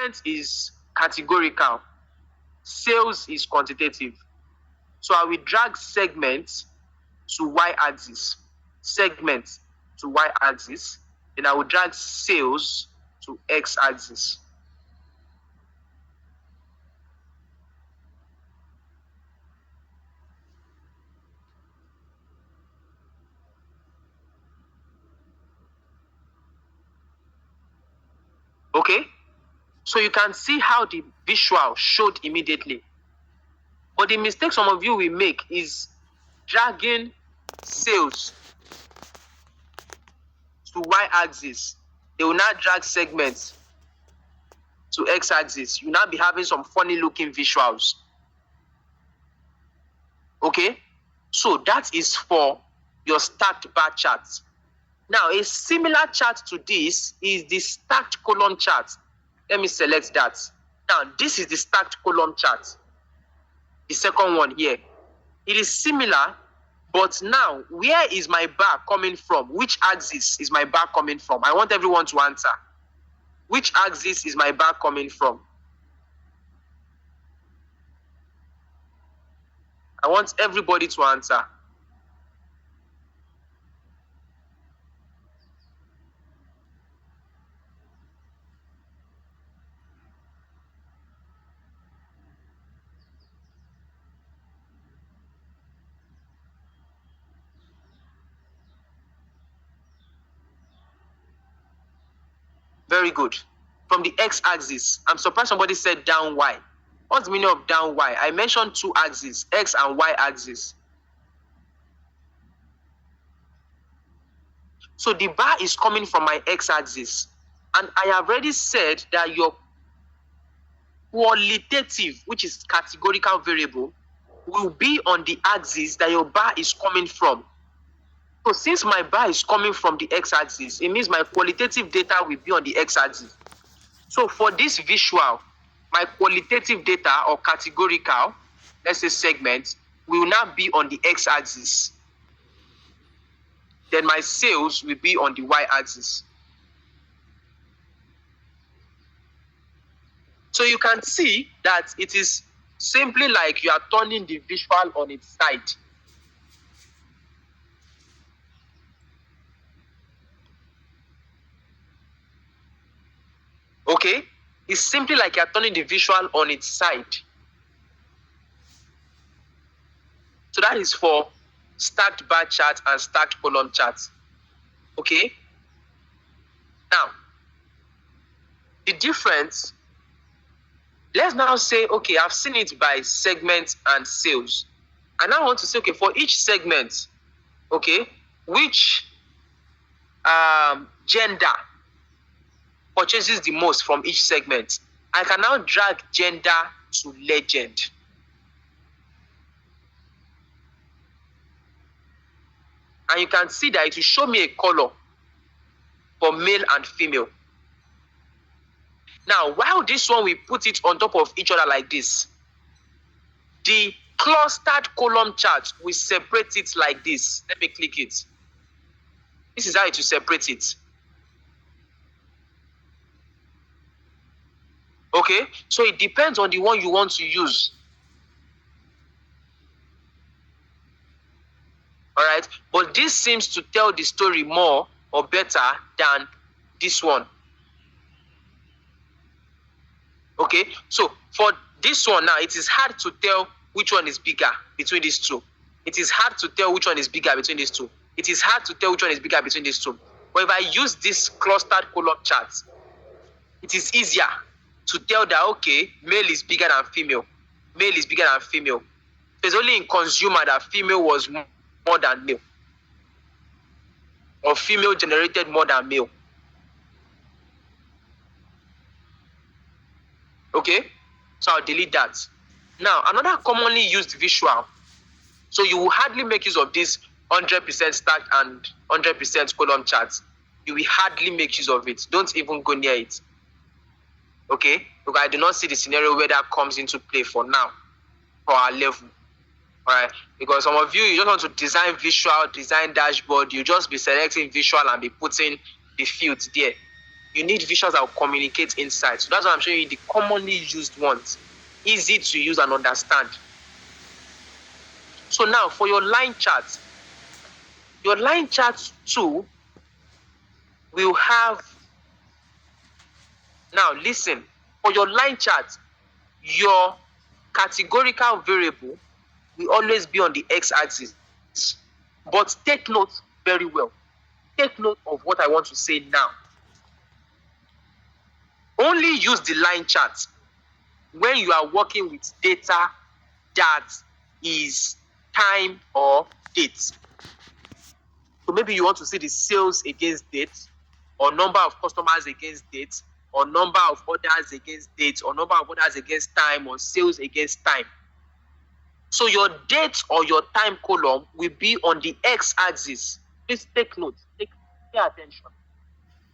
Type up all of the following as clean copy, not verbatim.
segment is categorical, sales is quantitative. So I will drag segment to y-axis, segment to y-axis, then I will drag sales to x-axis. Okay, so you can see how the visual showed immediately. But the mistake some of you will make is dragging sales to y-axis. They will not drag segments to x-axis. You will not be having some funny looking visuals. Okay, so that is for your stacked bar chart. Now, a similar chart to this is the stacked column chart. Let me select that. Now, this is the stacked column chart. The second one here. It is similar, but now, where is my bar coming from? Which axis is my bar coming from? I want everyone to answer. Which axis is my bar coming from? I want everybody to answer. Very good. From the x-axis, I'm surprised somebody said down y. What's the meaning of down y? I mentioned two axes, x and y axis. So the bar is coming from my x-axis. And I have already said that your qualitative, which is categorical variable, will be on the axis that your bar is coming from. So since my bar is coming from the x-axis, it means my qualitative data will be on the x-axis. So for this visual, my qualitative data or categorical, let's say segment, will now be on the x-axis. Then my sales will be on the y-axis. So you can see that it is simply like you are turning the visual on its side. Okay? It's simply like you're turning the visual on its side. So that is for stacked bar chart and stacked column chart. Okay? Now, the difference, let's now say, okay, I've seen it by segment and sales. And I want to say, okay, for each segment, okay, which gender purchases the most from each segment. I can now drag gender to legend. And you can see that it will show me a color for male and female. Now, while this one, we put it on top of each other like this, the clustered column chart will separate it like this. Let me click it. This is how it will separate it. Okay, so it depends on the one you want to use. All right, but this seems to tell the story more or better than this one. Okay, so for this one now, it is hard to tell which one is bigger between these two. It is hard to tell which one is bigger between these two. It is hard to tell which one is bigger between these two. But if I use this clustered column chart, it is easier to tell that, okay, male is bigger than female. Male is bigger than female. It's only in consumer that female was more than male. Or female generated more than male. Okay, so I'll delete that. Now, another commonly used visual. So you will hardly make use of this 100% stacked and 100% column charts. You will hardly make use of it. Don't even go near it. Okay, because I do not see the scenario where that comes into play for now, for our level. Alright, because some of you just want to design visual, design dashboard, you just be selecting visual and be putting the fields there. you need visuals that will communicate insights. So that's why I'm showing you the commonly used ones, easy to use and understand. So now for your line chart too will have, now listen, for your line chart, your categorical variable will always be on the x-axis. But take note very well. Take note of what I want to say now. Only use the line chart when you are working with data that is time or date. So maybe you want to see the sales against date, or number of customers against date, or number of orders against date, or number of orders against time, or sales against time. So your date or your time column will be on the x-axis. Please take note, pay attention.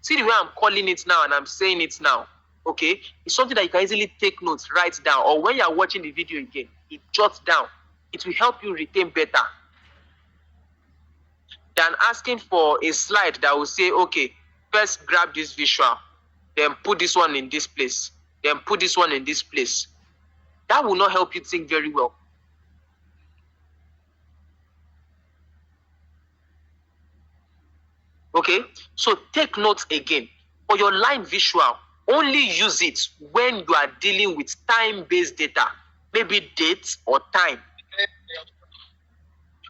See the way I'm calling it now and I'm saying it now, okay? It's something that you can easily take notes, write down, or when you're watching the video again, it jots down. It will help you retain better than asking for a slide that will say, okay, first grab this visual, then put this one in this place, then put this one in this place. That will not help you think very well. Okay, so take notes again. For your line visual, only use it when you are dealing with time-based data, maybe date or time.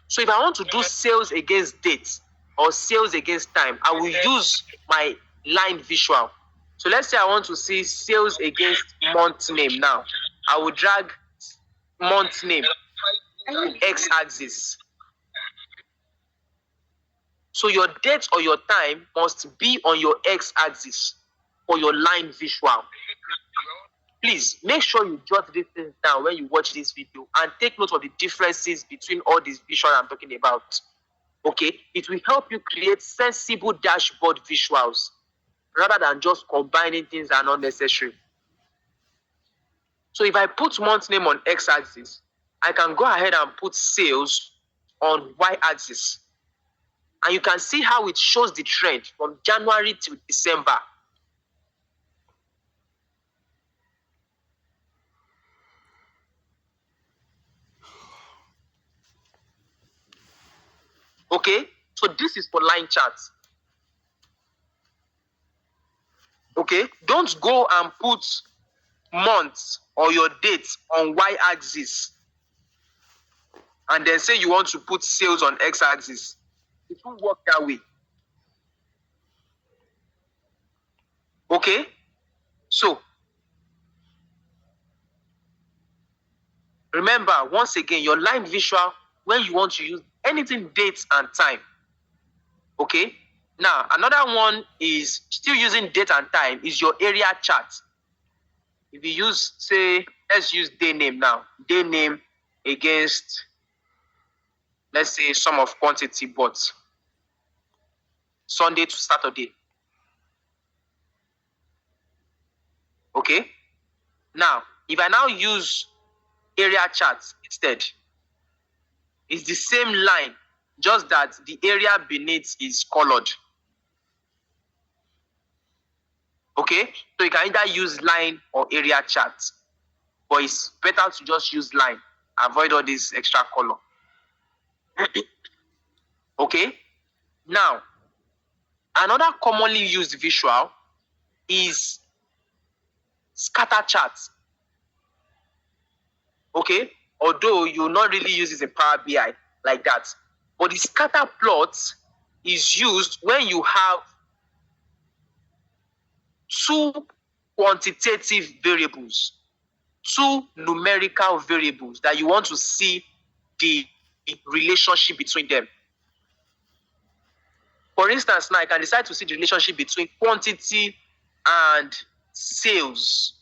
So if I want to do sales against date or sales against time, I will use my line visual. So let's say I want to see sales against month name now. I will drag month name x-axis. So your date or your time must be on your x-axis for your line visual. Please make sure you jot these things down when you watch this video and take note of the differences between all these visuals I'm talking about. Okay, it will help you create sensible dashboard visuals rather than just combining things that are not necessary. So if I put month name on x-axis, I can go ahead and put sales on y-axis. And you can see how it shows the trend from January to December. Okay, so this is for line charts. Okay, don't go and put months or your dates on y-axis and then say you want to put sales on x-axis. It won't work that way. Okay, so remember, once again, your line visual, when you want to use anything dates and time. Okay, now another one is still using date and time is your area chart. If you use, say, let's use day name now. Day name against, let's say, sum of quantity bought. Sunday to Saturday. Okay, now if I now use area charts instead, it's the same line, just that the area beneath is colored. Okay, so you can either use line or area chart, but it's better to just use line. Avoid all this extra color. Okay, now another commonly used visual is scatter charts. Okay, although you will not really use it in Power BI like that, but the scatter plot is used when you have two quantitative variables, two numerical variables that you want to see the relationship between them. For instance, now I can decide to see the relationship between quantity and sales.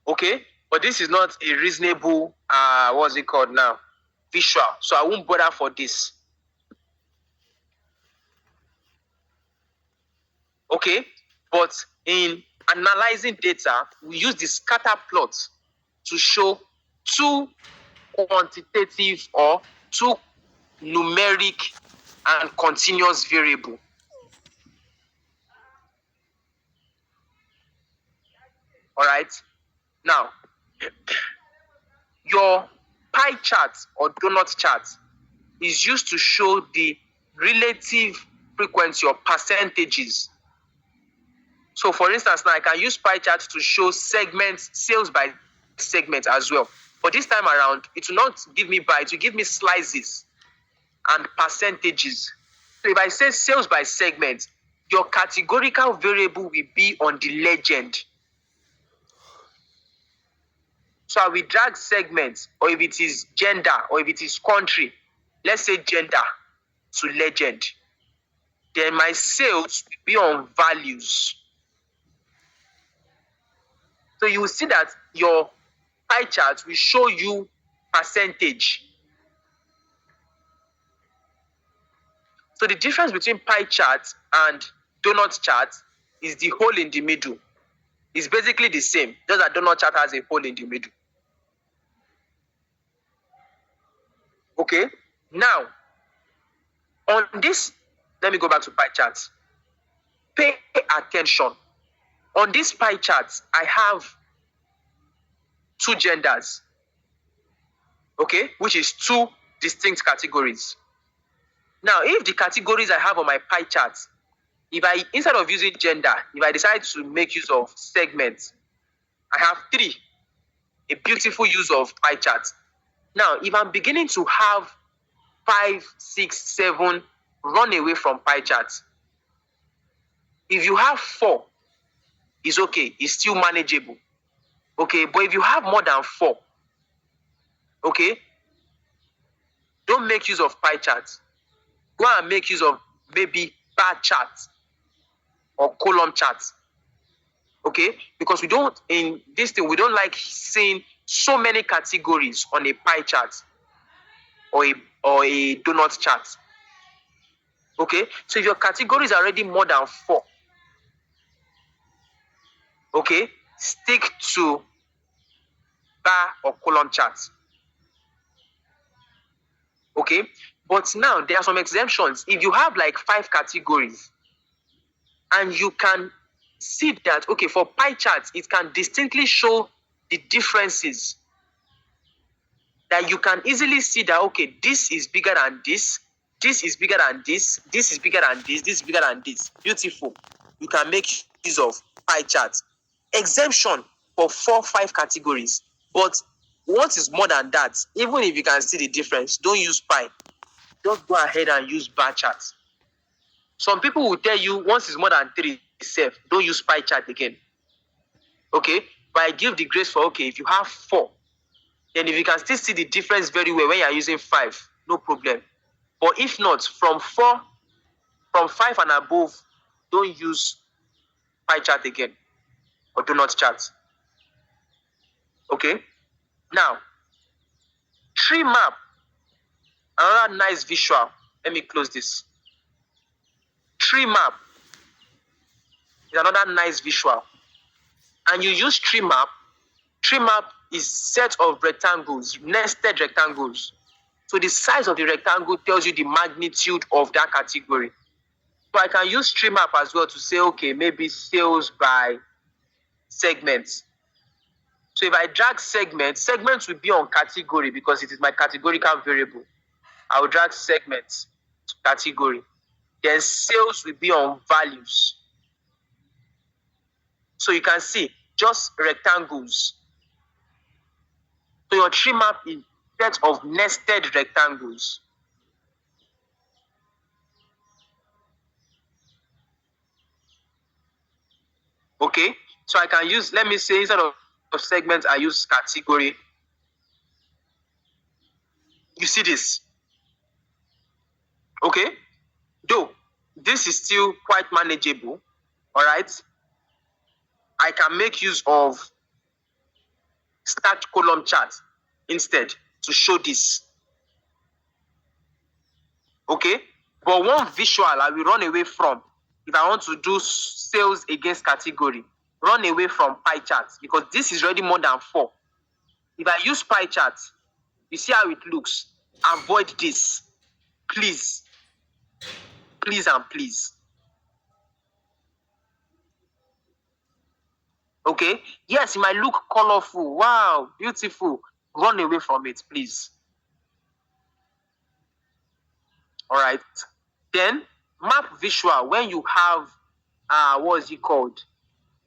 Okay, but this is not a reasonable, what's it called now? Visual. So I won't bother for this. Okay, but in analyzing data, we use the scatter plot to show two quantitative or two numeric and continuous variable. All right. Now, your pie chart or donut chart is used to show the relative frequency or percentages. So for instance, now I can use pie chart to show segments, sales by segment as well. But this time around, it will not give me by, it will give me slices and percentages. So if I say sales by segment, your categorical variable will be on the legend. So I will drag segments, or if it is gender, or if it is country, let's say gender to legend. Then my sales will be on values. So you will see that your pie chart will show you percentage. So the difference between pie chart and donut chart is the hole in the middle. It's basically the same, just that donut chart has a hole in the middle. Okay, now on this, let me go back to pie chart. Pay attention. On this pie chart, I have two genders, okay, which is two distinct categories. Now, if the categories I have on my pie chart, if I, instead of using gender, if I decide to make use of segments, I have three, a beautiful use of pie chart. Now, if I'm beginning to have 5, 6, 7, run away from pie chart. If you have 4, it's okay, it's still manageable. Okay, but if you have more than 4, okay, don't make use of pie chart. Go and make use of maybe bar chart or column chart. Okay, because we don't, in this thing, we don't like seeing so many categories on a pie chart or a donut chart. Okay, so if your categories are already more than 4, okay, stick to bar or column chart. Okay, but now there are some exemptions. If you have like 5 categories and you can see that, okay, for pie charts, it can distinctly show the differences, that you can easily see that, okay, this is bigger than this is bigger than this is bigger than this is bigger than this. Beautiful. You can make use of pie charts. Exemption for 4, 5 categories. But once it's more than that, even if you can see the difference, don't use pie. Just go ahead and use bar charts. Some people will tell you once it's more than 3, safe, don't use pie chart again. Okay, but I give the grace for, okay, if you have 4, then if you can still see the difference very well when you are using 5, no problem. But if not, from 5 and above, don't use pie chart again or donut chart. Okay, now tree map, another nice visual. Let me close this. Tree map is another nice visual, and you use tree map. Tree map is set of rectangles, nested rectangles. So the size of the rectangle tells you the magnitude of that category. So I can use tree map as well to say, okay, maybe sales by segments. So if I drag segments will be on category because it is my categorical variable. I will drag segments to category. Then sales will be on values. So you can see just rectangles. So your tree map is a set of nested rectangles. Okay, so I can use, let me say, instead of segments, I use category. You see this? Okay, though this is still quite manageable. All right, I can make use of stacked column chart instead to show this. Okay, but one visual I will run away from if I want to do sales against category. Run away from pie charts because this is already more than 4. If I use pie charts, you see how it looks. Avoid this, please. Please and please. Okay? Yes, it might look colorful. Wow, beautiful. Run away from it, please. All right. Then map visual, when you have what is it called?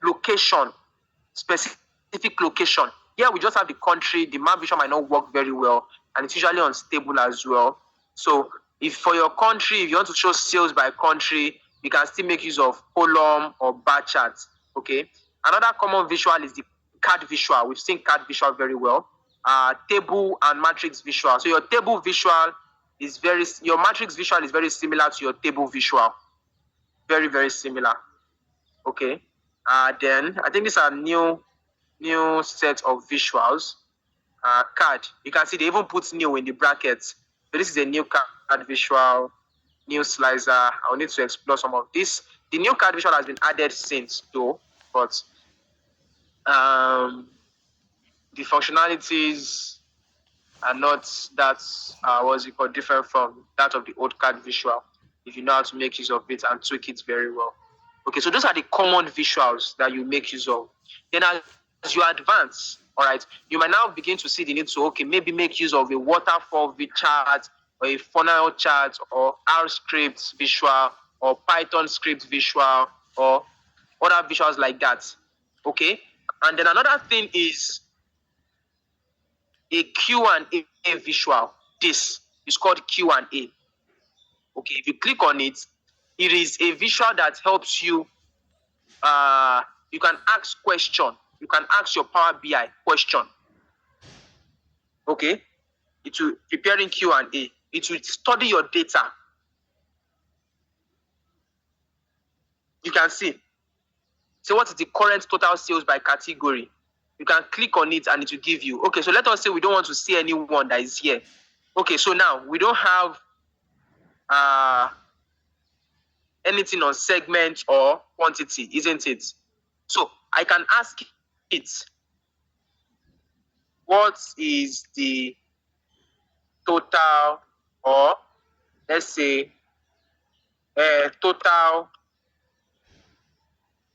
Location, specific location. Here we just have the country. The map visual might not work very well, and it's usually unstable as well. So if for your country, if you want to show sales by country, you can still make use of column or bar charts. Okay. Another common visual is the card visual. We've seen card visual very well. Table and matrix visual. So your table visual is your matrix visual is very similar to your table visual. Very, very similar. Okay. Then I think these are new set of visuals. Card. You can see they even put new in the brackets. So this is a new card visual, new slicer. I'll need to explore some of this. The new card visual has been added since though, but the functionalities are not that what's it called, different from that of the old card visual, if you know how to make use of it and tweak it very well. Okay, so those are the common visuals that you make use of. Then as you advance, all right, you might now begin to see the need to, maybe make use of a waterfall chart or a funnel chart or R script visual or Python script visual or other visuals like that. Okay, and then another thing is a Q&A visual. This is called Q&A. Okay, if you click on it, it is a visual that helps you. You can ask question. You can ask your Power BI question. Okay, it will preparing Q&A. It will study your data. You can see. So what is the current total sales by category? You can click on it and it will give you. Okay, so let us say we don't want to see anyone that is here. Okay, so now we don't have anything on segment or quantity, isn't it? So I can ask it, what is the total, or let's say total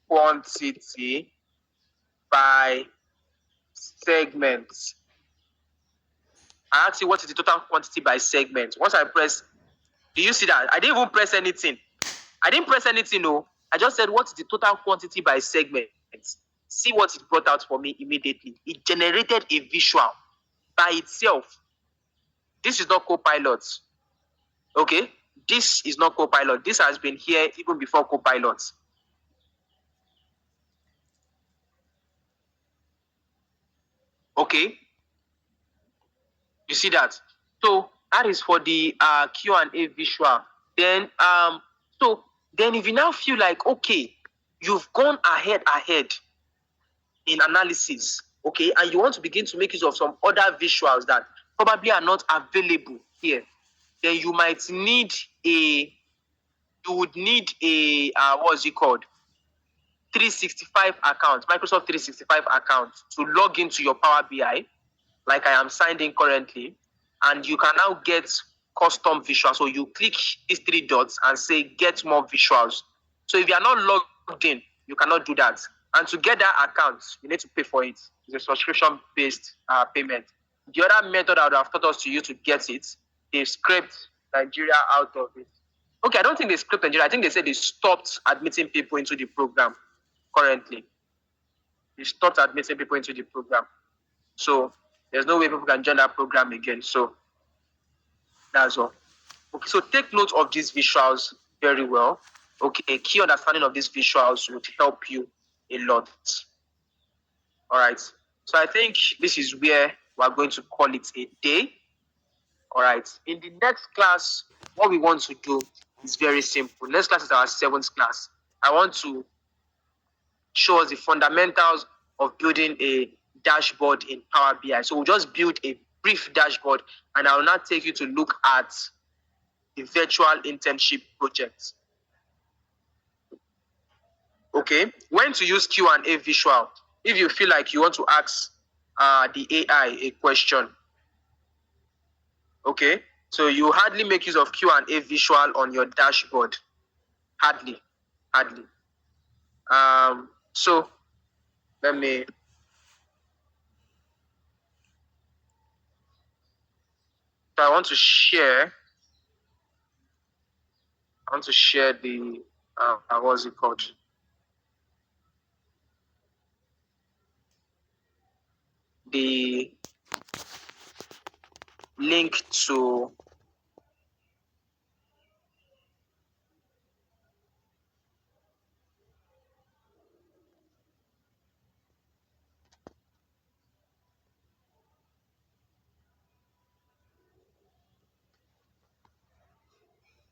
quantity by segment. I ask you what is the total quantity by segment. Once I press, do you see that? I didn't even press anything. I didn't press anything, no. I just said, what is the total quantity by segment? See what it brought out for me immediately. It generated a visual by itself. This is not Copilot. Okay? This is not Copilot. This has been here even before Copilot. Okay? You see that? So that is for the Q&A visual. Then then if you now feel like, okay, you've gone ahead in analysis, okay, and you want to begin to make use of some other visuals that probably are not available here, then you might need what's it called? 365 account, Microsoft 365 account, to log into your Power BI, like I am signed in currently, and you can now get custom visuals. So you click these three dots and say get more visuals. So if you are not logged in, you cannot do that. And to get that account, you need to pay for it. It's a subscription-based payment. The other method I would have taught us to use to get it, they scraped Nigeria out of it. Okay, I don't think they scraped Nigeria. I think they said they stopped admitting people into the program currently. They stopped admitting people into the program. So there's no way people can join that program again. So that's all. Okay, so take note of these visuals very well. Okay, a key understanding of these visuals would help you a lot. All right. So I think this is where we're going to call it a day. All right. In the next class, what we want to do is very simple. Next class is our 7th class. I want to show us the fundamentals of building a dashboard in Power BI. So we'll just build a brief dashboard, and I will now take you to look at the virtual internship project. Okay, when to use Q&A visual. If you feel like you want to ask the AI a question. Okay, So you hardly make use of Q&A visual on your dashboard. Hardly. So let me. So I want to share the what's it called? The link to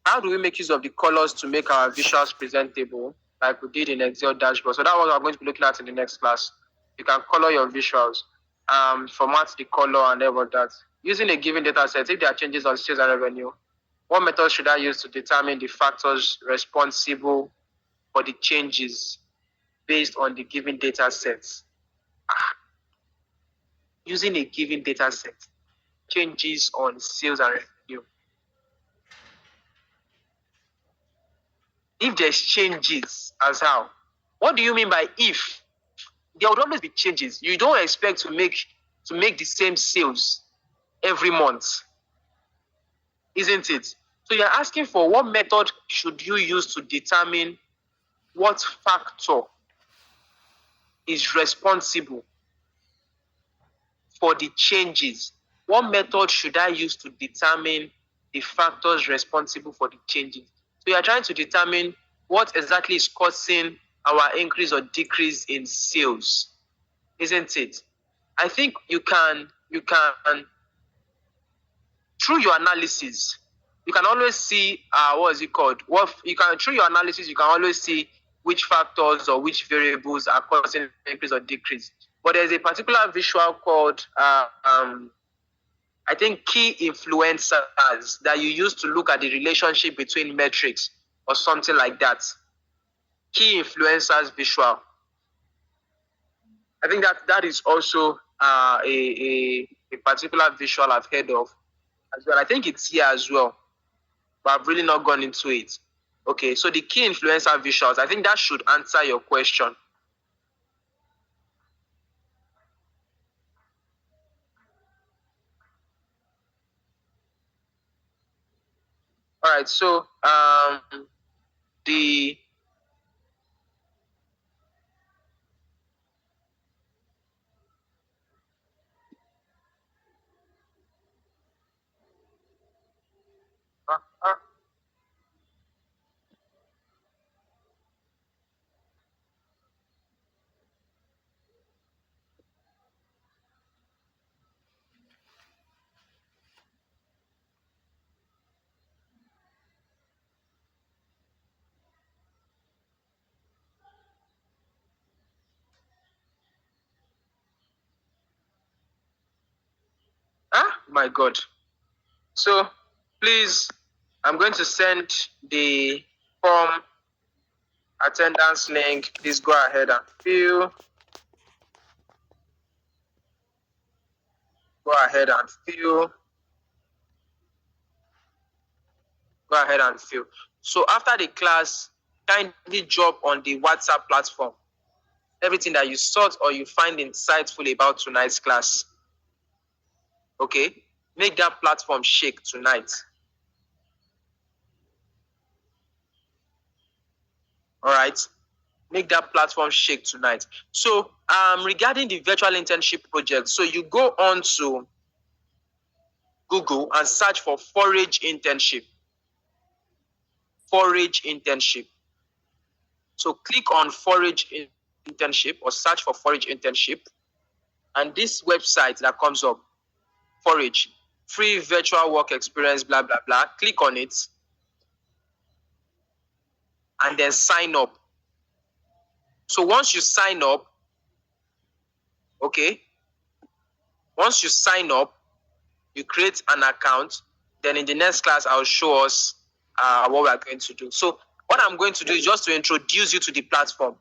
how do we make use of the colors to make our visuals presentable, like we did in Excel dashboard. So that's what I'm going to be looking at in the next class. You can color your visuals, format the color and all of that. Using a given data set, if there are changes on sales and revenue, what method should I use to determine the factors responsible for the changes based on the given data sets? Using a given data set, changes on sales and revenue. If there's changes, as how? What do you mean by if? There would always be changes. You don't expect to make the same sales every month, isn't it? So you're asking for what method should you use to determine what factor is responsible for the changes. What method should I use to determine the factors responsible for the changes? So you're trying to determine what exactly is causing our increase or decrease in sales, isn't it? I think you can through your analysis, you can always see what is it called? Through your analysis, you can always see which factors or which variables are causing increase or decrease. But there's a particular visual called I think key influencers that you use to look at the relationship between metrics or something like that. Key influencers visual. I think that is also a particular visual I've heard of as well. I think it's here as well, but I've really not gone into it. Okay, so the key influencer visuals, I think that should answer your question. All right, so the my God. So please, I'm going to send the form attendance link. Please go ahead and fill. Go ahead and fill. Go ahead and fill. So after the class, kindly drop on the WhatsApp platform everything that you sought or you find insightful about tonight's class. Okay? Make that platform shake tonight. All right? Make that platform shake tonight. So regarding the virtual internship project, so you go on to Google and search for forage internship. Forage internship. So click on forage internship or search for forage internship. And this website that comes up, forage, free virtual work experience, blah, blah, blah. Click on it and then sign up. So once you sign up, okay, once you sign up, you create an account. Then in the next class, I'll show us what we're going to do. So what I'm going to do is just to introduce you to the platform.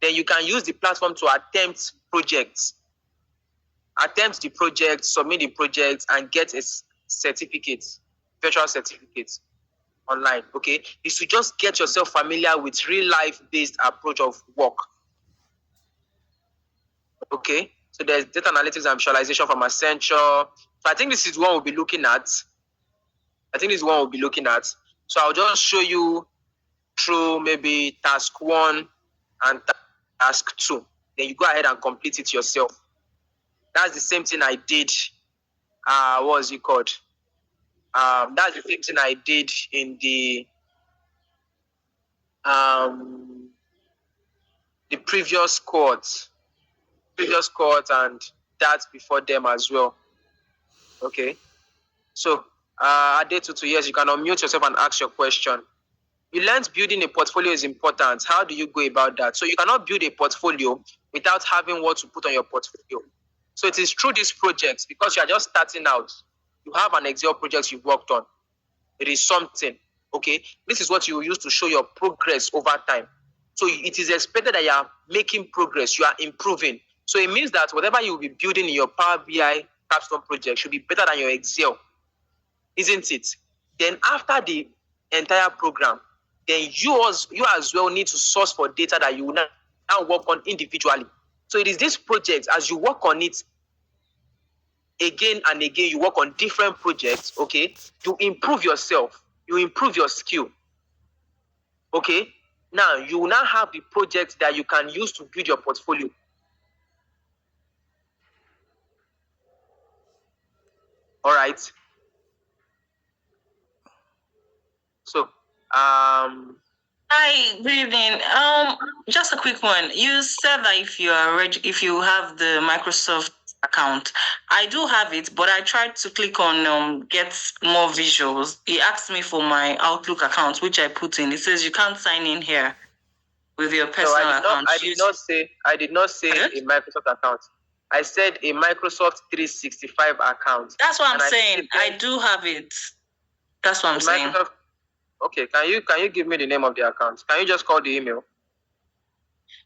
Then you can use the platform to attempt projects. Attempt the project, submit the project, and get a certificate. virtual certificates online, okay, is to just get yourself familiar with real life based approach of work. Okay, so there's data analytics and visualization from Accenture. So I think this is one we'll be looking at. So I'll just show you through maybe task 1 and task 2. Then you go ahead and complete it yourself. That's the same thing I did. What was it called? That's the same thing I did in the previous cohort, and that before them as well. Okay. So, Adetutu, yes, you can unmute yourself and ask your question. You learned building a portfolio is important. How do you go about that? So you cannot build a portfolio without having what to put on your portfolio. So it is through these projects, because you are just starting out. You have an Excel project you've worked on. It is something, okay? This is what you use to show your progress over time. So it is expected that you are making progress, you are improving. So it means that whatever you will be building in your Power BI capstone project should be better than your Excel, isn't it? Then after the entire program, then you as well need to source for data that you will now work on individually. So it is this project, as you work on it again and again, you work on different projects, okay? You improve yourself, you improve your skill, okay? Now, you will now have the projects that you can use to build your portfolio. All right. So, Hi, good evening. Just a quick one. You said that if you have the Microsoft account, I do have it, but I tried to click on get more visuals. It asked me for my Outlook account, which I put in. It says you can't sign in here with your personal account. I did not say a Microsoft account. I said a Microsoft 365 account. That's what I'm saying. I do have it. That's what I'm saying. Okay, can you give me the name of the account? Can you just call the email?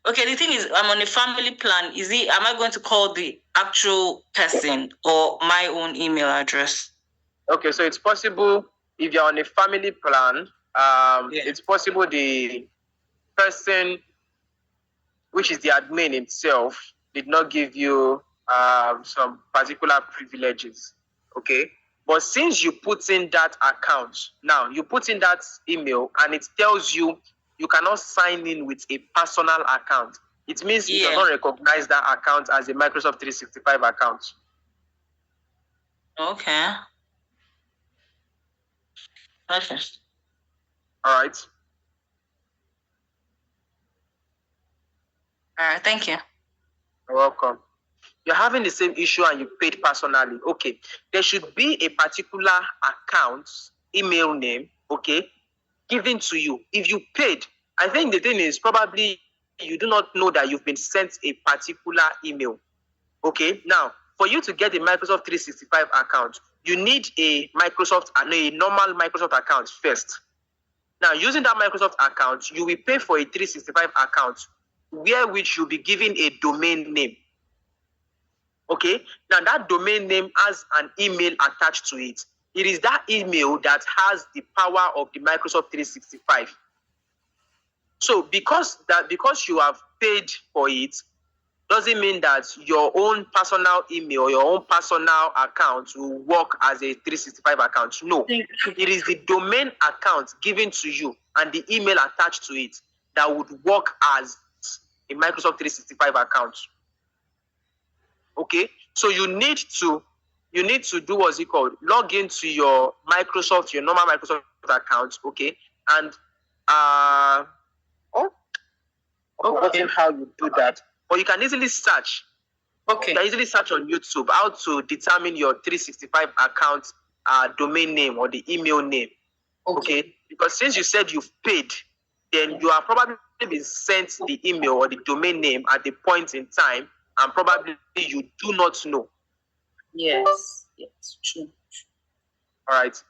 Okay, the thing is, I'm on a family plan. Am I going to call the actual person or my own email address? Okay, so it's possible if you're on a family plan, it's possible the person, which is the admin himself, did not give you some particular privileges. Okay, but since you put in that account, now you put in that email and it tells you you cannot sign in with a personal account. It means it does not recognize that account as a Microsoft 365 account. Okay. Okay. All right. All right. Thank you. You're welcome. You're having the same issue and you paid personally. Okay. There should be a particular account, email name, okay, given to you. If you paid, I think the thing is probably you do not know that you've been sent a particular email. Okay. Now, for you to get a Microsoft 365 account, you need a normal Microsoft account first. Now, using that Microsoft account, you will pay for a 365 account, where which you'll be given a domain name. Okay, now that domain name has an email attached to it. It is that email that has the power of the Microsoft 365. So because you have paid for it, doesn't mean that your own personal email, your own personal account will work as a 365 account. No, it is the domain account given to you and the email attached to it that would work as a Microsoft 365 account. Okay, so you need to do what's it called? Log into your normal Microsoft account, okay, and forgetting how you do that. But you can easily search. Okay. You can easily search on YouTube how to determine your 365 account domain name or the email name. Okay. Because since you said you've paid, then you have probably been sent the email or the domain name at the point in time, and probably you do not know. Yes, true. All right.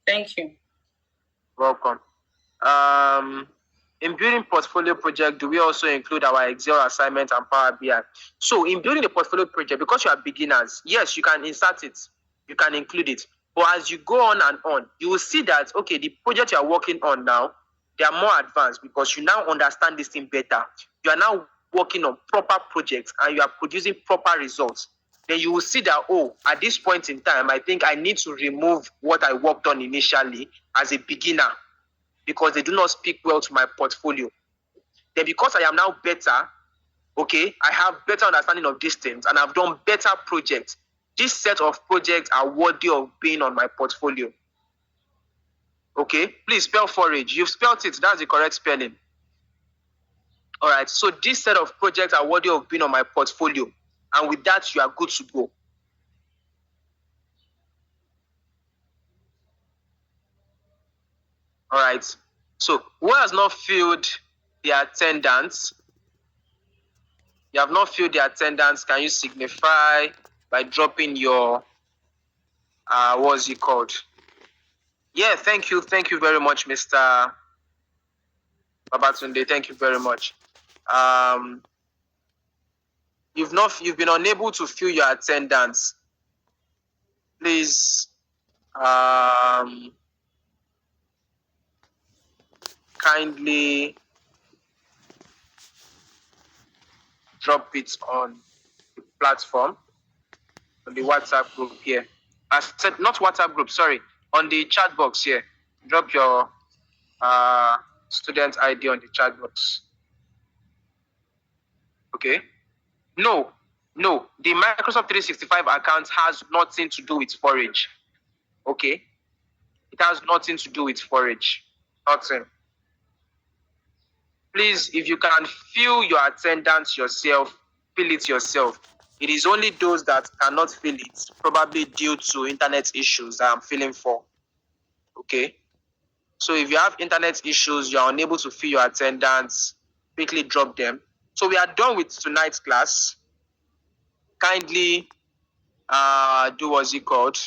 Thank you. Welcome. In building portfolio project, do we also include our Excel assignment and Power BI? So in building a portfolio project, because you are beginners, yes, you can insert it. You can include it. But as you go on, you will see that, okay, the project you are working on now, they are more advanced because you now understand this thing better. You are now working on proper projects and you are producing proper results. Then you will see that, oh, at this point in time, I think I need to remove what I worked on initially as a beginner because they do not speak well to my portfolio. Then because I am now better, okay, I have better understanding of these things and I've done better projects. This set of projects are worthy of being on my portfolio. Okay, please spell forage. You've spelled it. That's the correct spelling. All right, so this set of projects are worthy of being on my portfolio. And with that, you are good to go. All right, so who has not filled the attendance? You have not filled the attendance. Can you signify by dropping your, what's it called? Yeah, thank you. Thank you very much, Mr. Babatunde. Thank you very much. You've been unable to fill your attendance. Please kindly drop it on the platform, on the WhatsApp group here. I said not WhatsApp group, sorry, on the chat box here. Drop your student ID on the chat box. Okay. No. The Microsoft 365 account has nothing to do with forage. Okay. It has nothing to do with forage. Nothing. Please, if you can fill your attendance yourself, fill it yourself. It is only those that cannot fill it, probably due to internet issues that I'm filling for. Okay. So if you have internet issues, you are unable to fill your attendance, quickly drop them. So we are done with tonight's class. Kindly do what's it called?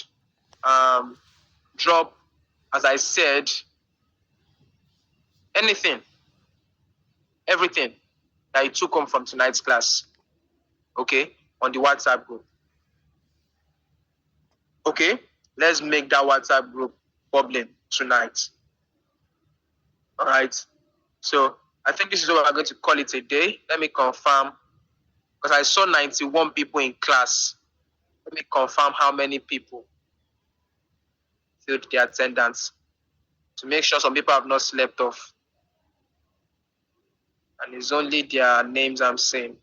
Drop, as I said, anything, everything that you took home from tonight's class. Okay, on the WhatsApp group. Okay, let's make that WhatsApp group bubbling tonight. All right. So I think this is what we're going to call it a day. Let me confirm, because I saw 91 people in class. Let me confirm how many people filled the attendance to make sure some people have not slept off. And it's only their names I'm saying.